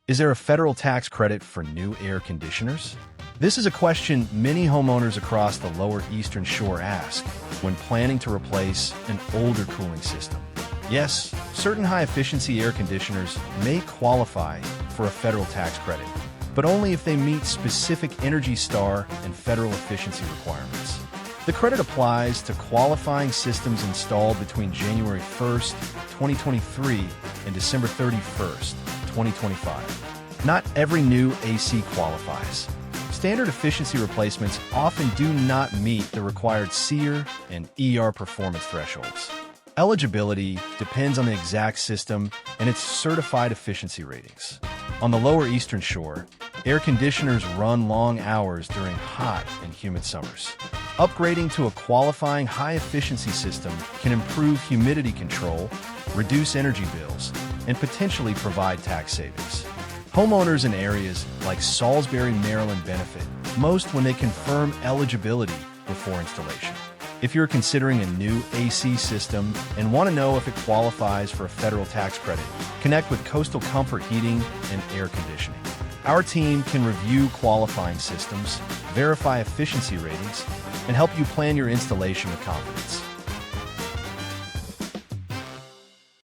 Is there a federal tax credit for new air conditioners? This is a question many homeowners across the lower Eastern Shore ask when planning to replace an older cooling system. Yes, certain high-efficiency air conditioners may qualify for a federal tax credit, but only if they meet specific Energy Star and federal efficiency requirements. The credit applies to qualifying systems installed between January 1st, 2023 and December 31st, 2025. Not every new AC qualifies. Standard efficiency replacements often do not meet the required SEER and EER performance thresholds. Eligibility depends on the exact system and its certified efficiency ratings. On the lower Eastern Shore, air conditioners run long hours during hot and humid summers. Upgrading to a qualifying high-efficiency system can improve humidity control, reduce energy bills, and potentially provide tax savings. Homeowners in areas like Salisbury, Maryland benefit most when they confirm eligibility before installation. If you're considering a new AC system and want to know if it qualifies for a federal tax credit, connect with Coastal Comfort Heating and Air Conditioning. Our team can review qualifying systems, verify efficiency ratings, and help you plan your installation with confidence.